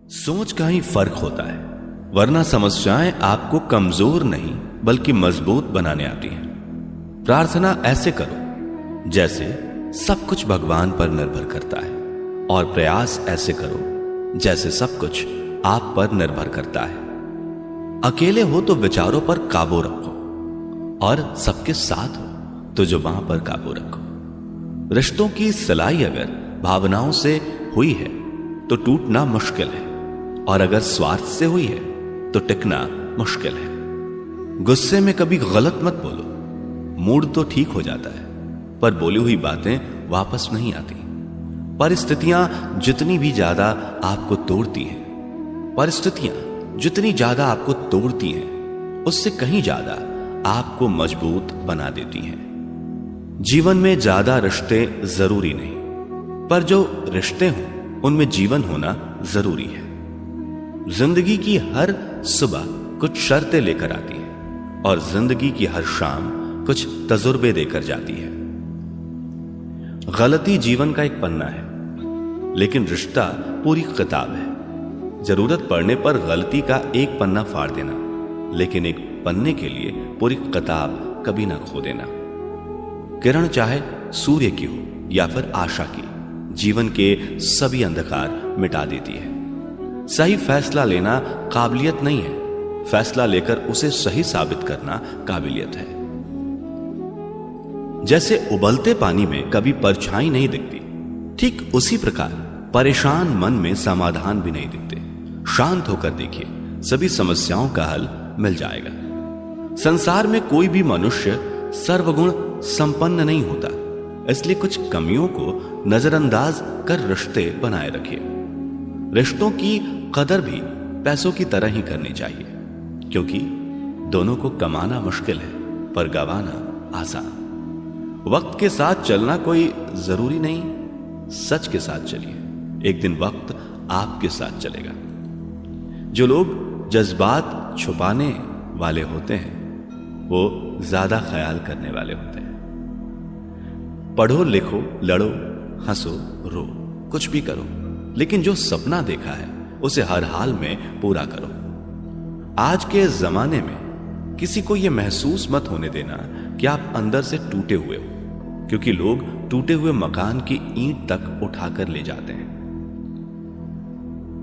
सोच का ही फर्क होता है, वरना समस्याएं आपको कमजोर नहीं बल्कि मजबूत बनाने आती हैं। प्रार्थना ऐसे करो जैसे सब कुछ भगवान पर निर्भर करता है, और प्रयास ऐसे करो जैसे सब कुछ आप पर निर्भर करता है। अकेले हो तो विचारों पर काबू रखो, और सबके साथ हो तो जुबान पर काबू रखो। रिश्तों की सिलाई अगर भावनाओं से हुई है तो टूटना मुश्किल है, और अगर स्वार्थ से हुई है तो टिकना मुश्किल है। गुस्से में कभी गलत मत बोलो, मूड तो ठीक हो जाता है पर बोली हुई बातें वापस नहीं आती। परिस्थितियां जितनी भी ज्यादा आपको तोड़ती हैं, परिस्थितियां जितनी ज्यादा आपको तोड़ती हैं, उससे कहीं ज्यादा आपको मजबूत बना देती हैं। जीवन में ज्यादा रिश्ते जरूरी नहीं, पर जो रिश्ते हों उनमें जीवन होना जरूरी है। जिंदगी की हर सुबह कुछ शर्तें लेकर आती है, और जिंदगी की हर शाम कुछ तजुर्बे देकर जाती है। गलती जीवन का एक पन्ना है, लेकिन रिश्ता पूरी किताब है। जरूरत पड़ने पर गलती का एक पन्ना फाड़ देना, लेकिन एक पन्ने के लिए पूरी किताब कभी ना खो देना। किरण चाहे सूर्य की हो या फिर आशा की, जीवन के सभी अंधकार मिटा देती है। सही फैसला लेना काबिलियत नहीं है, फैसला लेकर उसे सही साबित करना काबिलियत है। जैसे उबलते पानी में कभी परछाई नहीं दिखती, ठीक उसी प्रकार परेशान मन में समाधान भी नहीं दिखते। शांत होकर देखिए, सभी समस्याओं का हल मिल जाएगा। संसार में कोई भी मनुष्य सर्वगुण संपन्न नहीं होता, इसलिए कुछ कमियों को नजरअंदाज कर रिश्ते बनाए रखिए। रिश्तों की कदर भी पैसों की तरह ही करनी चाहिए, क्योंकि दोनों को कमाना मुश्किल है पर गंवाना आसान। वक्त के साथ चलना कोई जरूरी नहीं, सच के साथ चलिए, एक दिन वक्त आपके साथ चलेगा। जो लोग जज्बात छुपाने वाले होते हैं वो ज्यादा ख्याल करने वाले होते हैं। पढ़ो लिखो, लड़ो, हंसो, रो, कुछ भी करो, लेकिन जो सपना देखा है उसे हर हाल में पूरा करो। आज के जमाने में किसी को यह महसूस मत होने देना कि आप अंदर से टूटे हुए हो, क्योंकि लोग टूटे हुए मकान की ईंट तक उठाकर ले जाते हैं।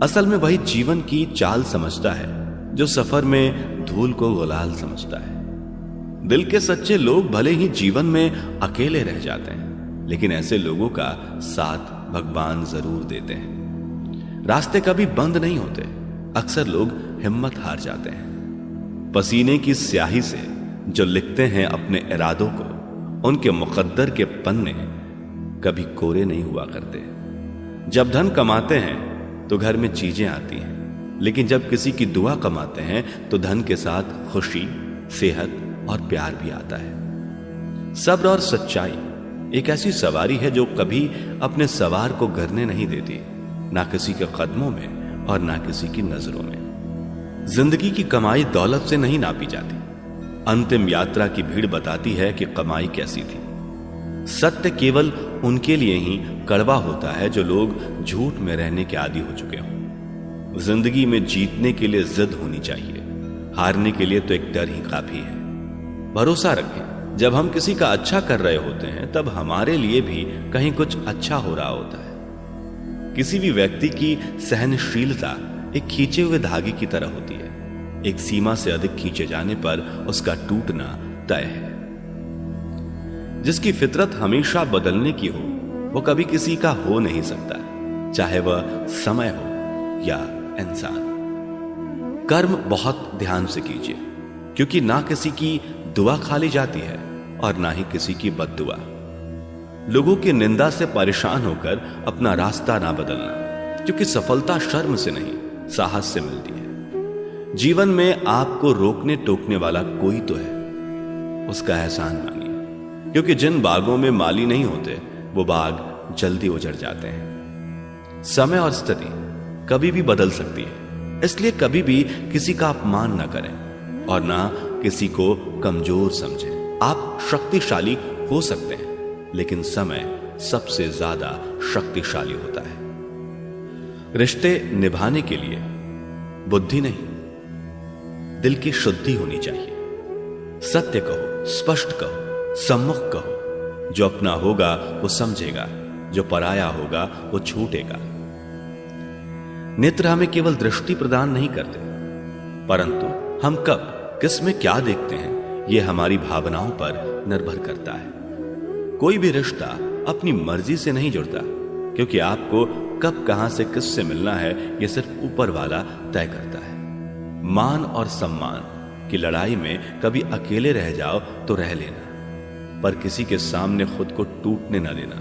असल में वही जीवन की चाल समझता है जो सफर में धूल को गुलाल समझता है। दिल के सच्चे लोग भले ही जीवन में अकेले रह जाते हैं, लेकिन ऐसे लोगों का साथ भगवान जरूर देते हैं। रास्ते कभी बंद नहीं होते, अक्सर लोग हिम्मत हार जाते हैं। पसीने की स्याही से जो लिखते हैं अपने इरादों को, उनके मुकद्दर के पन्ने कभी कोरे नहीं हुआ करते। जब धन कमाते हैं तो घर में चीजें आती हैं, लेकिन जब किसी की दुआ कमाते हैं तो धन के साथ खुशी, सेहत और प्यार भी आता है। सब्र और सच्चाई एक ऐसी सवारी है जो कभी अपने सवार को गिरने नहीं देती, ना किसी के कदमों में और ना किसी की नजरों में। जिंदगी की कमाई दौलत से नहीं नापी जाती। अंतिम यात्रा की भीड़ बताती है कि कमाई कैसी थी। सत्य केवल उनके लिए ही कड़वा होता है जो लोग झूठ में रहने के आदी हो चुके हों। जिंदगी में जीतने के लिए जिद होनी चाहिए, हारने के लिए तो एक डर ही काफी है। भरोसा रखें, जब हम किसी का अच्छा कर रहे होते हैं तब हमारे लिए भी कहीं कुछ अच्छा हो रहा होता है। किसी भी व्यक्ति की सहनशीलता एक खींचे हुए धागे की तरह होती है। एक सीमा से अधिक खींचे जाने पर उसका टूटना तय है। जिसकी फितरत हमेशा बदलने की हो वो कभी किसी का हो नहीं सकता, चाहे वह समय हो या इंसान। कर्म बहुत ध्यान से कीजिए, क्योंकि ना किसी की दुआ खाली जाती है और ना ही किसी की बद्दुआ। लोगों की निंदा से परेशान होकर अपना रास्ता ना बदलना, क्योंकि सफलता शर्म से नहीं साहस से मिलती है। जीवन में आपको रोकने टोकने वाला कोई तो है, उसका एहसान मानिए, क्योंकि जिन बागों में माली नहीं होते वो बाग जल्दी उजड़ जाते हैं। समय और स्थिति कभी भी बदल सकती है, इसलिए कभी भी किसी का अपमान ना करें और ना किसी को कमजोर समझें। आप शक्तिशाली हो सकते हैं, लेकिन समय सबसे ज्यादा शक्तिशाली होता है। रिश्ते निभाने के लिए बुद्धि नहीं, दिल की शुद्धि होनी चाहिए। सत्य कहो, स्पष्ट कहो, सम्मुख कहो। जो अपना होगा वो समझेगा, जो पराया होगा वो छूटेगा। नेत्र हमें केवल दृष्टि प्रदान नहीं करते, परंतु हम कब किस में क्या देखते हैं यह हमारी भावनाओं पर निर्भर करता है। कोई भी रिश्ता अपनी मर्जी से नहीं जुड़ता, क्योंकि आपको कब कहां से किससे मिलना है यह सिर्फ ऊपर वाला तय करता है। मान और सम्मान की लड़ाई में कभी अकेले रह जाओ तो रह लेना, पर किसी के सामने खुद को टूटने ना देना,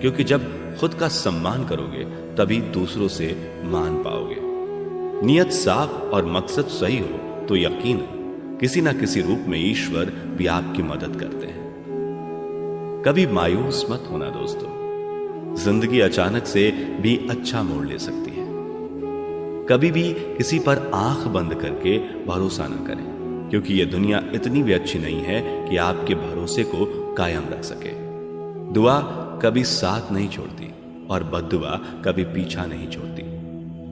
क्योंकि जब खुद का सम्मान करोगे तभी दूसरों से मान पाओगे। नियत साफ और मकसद सही हो तो यकीनन किसी ना किसी रूप में ईश्वर भी आपकी मदद करते हैं। कभी मायूस मत होना दोस्तों, जिंदगी अचानक से भी अच्छा मोड़ ले सकती है। कभी भी किसी पर आंख बंद करके भरोसा न करें, क्योंकि यह दुनिया इतनी भी अच्छी नहीं है कि आपके भरोसे को कायम रख सके। दुआ कभी साथ नहीं छोड़ती और बद्दुआ कभी पीछा नहीं छोड़ती।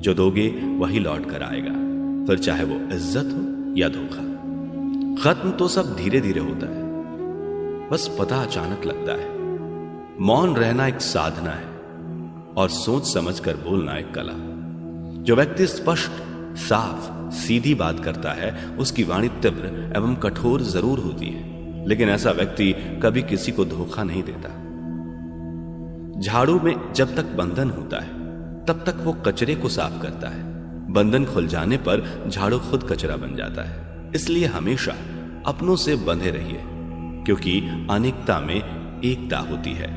जो दोगे वही लौट कर आएगा, फिर चाहे वो इज्जत हो या धोखा। खत्म तो सब धीरे धीरे होता है, बस पता अचानक लगता है। मौन रहना एक साधना है और सोच समझकर बोलना एक कला। जो व्यक्ति स्पष्ट, साफ, सीधी बात करता है उसकी वाणी तीव्र एवं कठोर जरूर होती है, लेकिन ऐसा व्यक्ति कभी किसी को धोखा नहीं देता। झाड़ू में जब तक बंधन होता है तब तक वो कचरे को साफ करता है। बंधन खुल जाने पर झाड़ू खुद कचरा बन जाता है। इसलिए हमेशा अपनों से बंधे रहिए, क्योंकि अनेकता में एकता होती है।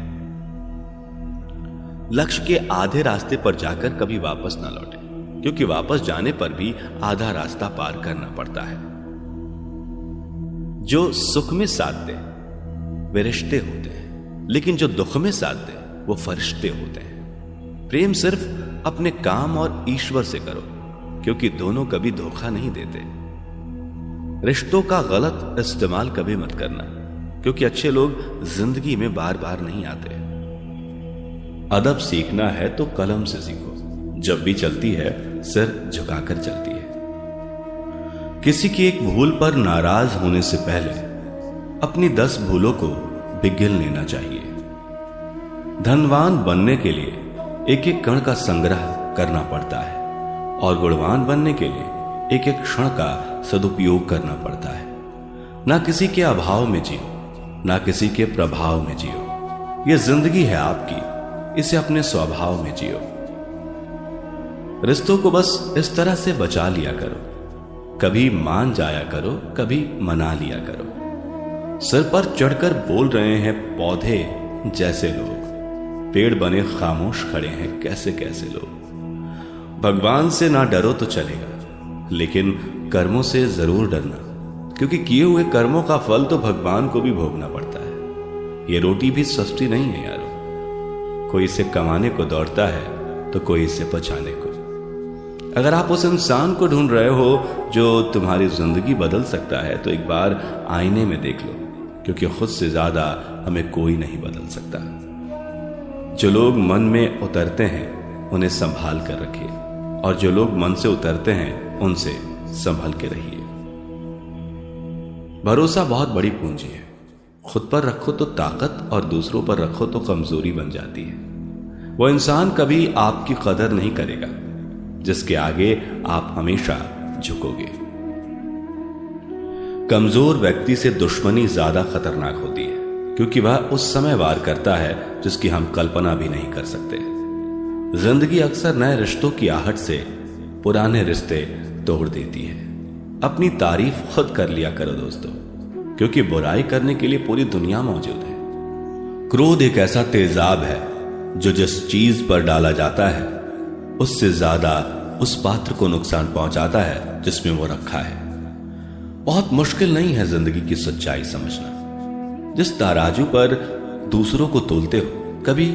लक्ष्य के आधे रास्ते पर जाकर कभी वापस ना लौटे, क्योंकि वापस जाने पर भी आधा रास्ता पार करना पड़ता है। जो सुख में साथ दे वे रिश्ते होते हैं, लेकिन जो दुख में साथ दे वो फरिश्ते होते हैं। प्रेम सिर्फ अपने काम और ईश्वर से करो, क्योंकि दोनों कभी धोखा नहीं देते। रिश्तों का गलत इस्तेमाल कभी मत करना, क्योंकि अच्छे लोग जिंदगी में बार बार नहीं आते। अदब सीखना है तो कलम से सीखो, जब भी चलती है सिर झुकाकर चलती है। किसी की एक भूल पर नाराज होने से पहले अपनी 10 भूलों को बिगिन लेना चाहिए। धनवान बनने के लिए एक एक कण का संग्रह करना पड़ता है और गुणवान बनने के लिए एक एक क्षण का सदुपयोग करना पड़ता है। ना किसी के अभाव में जियो, ना किसी के प्रभाव में जियो। यह जिंदगी है आपकी, इसे अपने स्वभाव में जियो। रिश्तों को बस इस तरह से बचा लिया करो, कभी मान जाया करो, कभी मना लिया करो। सिर पर चढ़कर बोल रहे हैं पौधे जैसे लोग, पेड़ बने खामोश खड़े हैं कैसे कैसे लोग। भगवान से ना डरो तो चलेगा, लेकिन कर्मों से जरूर डरना, क्योंकि किए हुए कर्मों का फल तो भगवान को भी भोगना पड़ता है। ये रोटी भी सस्ती नहीं है यारो, कोई इसे कमाने को दौड़ता है तो कोई इसे बचाने को। अगर आप उस इंसान को ढूंढ रहे हो जो तुम्हारी जिंदगी बदल सकता है, तो एक बार आईने में देख लो, क्योंकि खुद से ज्यादा हमें कोई नहीं बदल सकता। जो लोग मन में उतरते हैं उन्हें संभाल कर रखिए, और जो लोग मन से उतरते हैं उनसे संभल के रहिए। भरोसा बहुत बड़ी पूंजी है। खुद पर रखो तो ताकत और दूसरों पर रखो तो कमजोरी बन जाती है। वो इंसान कभी आपकी कदर नहीं करेगा जिसके आगे आप हमेशा झुकोगे। कमजोर व्यक्ति से दुश्मनी ज्यादा खतरनाक होती है, क्योंकि वह उस समय वार करता है जिसकी हम कल्पना भी नहीं कर सकते। जिंदगी अक्सर नए रिश्तों की आहट से पुराने रिश्ते तोड़ देती है। अपनी तारीफ खुद कर लिया करो दोस्तों, क्योंकि बुराई करने के लिए पूरी दुनिया मौजूद है। क्रोध एक ऐसा तेजाब है जो जिस चीज पर डाला जाता है उससे ज्यादा उस पात्र को नुकसान पहुंचाता है जिसमें वो रखा है। बहुत मुश्किल नहीं है जिंदगी की सच्चाई समझना। जिस तराजू पर दूसरों को तोलते हो, कभी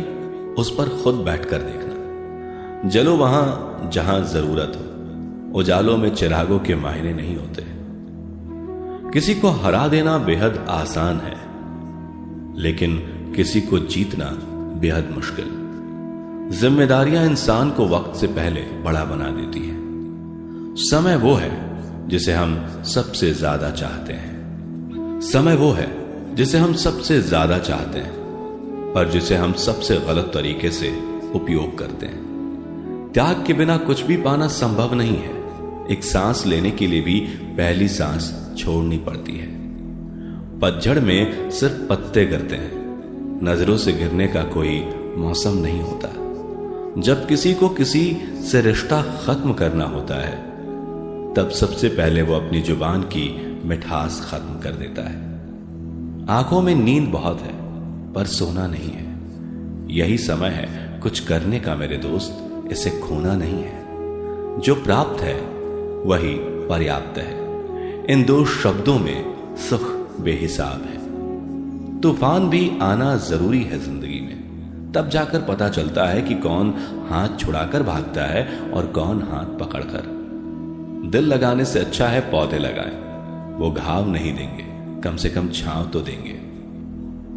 उस पर खुद बैठकर देखना। जलो वहां जहां जरूरत हो, उजालों में चिरागों के मायने नहीं होते। किसी को हरा देना बेहद आसान है, लेकिन किसी को जीतना बेहद मुश्किल। जिम्मेदारियां इंसान को वक्त से पहले बड़ा बना देती हैं। समय वो है जिसे हम सबसे ज्यादा चाहते हैं। समय वो है जिसे हम सबसे ज्यादा चाहते हैं, पर जिसे हम सबसे गलत तरीके से उपयोग करते हैं। त्याग के बिना कुछ भी पाना संभव नहीं है। एक सांस लेने के लिए भी पहली सांस छोड़नी पड़ती है। पतझड़ में सिर्फ पत्ते गिरते हैं, नजरों से गिरने का कोई मौसम नहीं होता। जब किसी को किसी से रिश्ता खत्म करना होता है, तब सबसे पहले वो अपनी जुबान की मिठास खत्म कर देता है। आंखों में नींद बहुत है, पर सोना नहीं है। यही समय है कुछ करने का मेरे दोस्त, इसे खोना नहीं है। जो प्राप्त है वही पर्याप्त है। इन दो शब्दों में सुख बेहिसाब है। तूफान भी आना जरूरी है जिंदगी में, तब जाकर पता चलता है कि कौन हाथ छुड़ाकर भागता है और कौन हाथ पकड़कर। दिल लगाने से अच्छा है पौधे लगाएं। वो घाव नहीं देंगे, कम से कम छांव तो देंगे।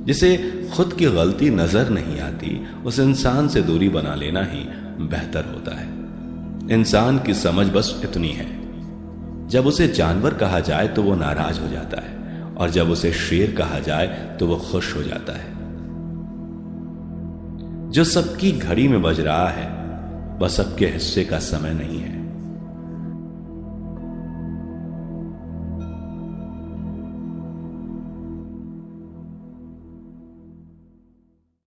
जिसे खुद की गलती नजर नहीं आती, उस इंसान से दूरी बना लेना ही बेहतर होता है। इंसान की समझ बस इतनी है, जब उसे जानवर कहा जाए तो वो नाराज हो जाता है, और जब उसे शेर कहा जाए तो वो खुश हो जाता है। जो सबकी घड़ी में बज रहा है, वह सबके हिस्से का समय नहीं है।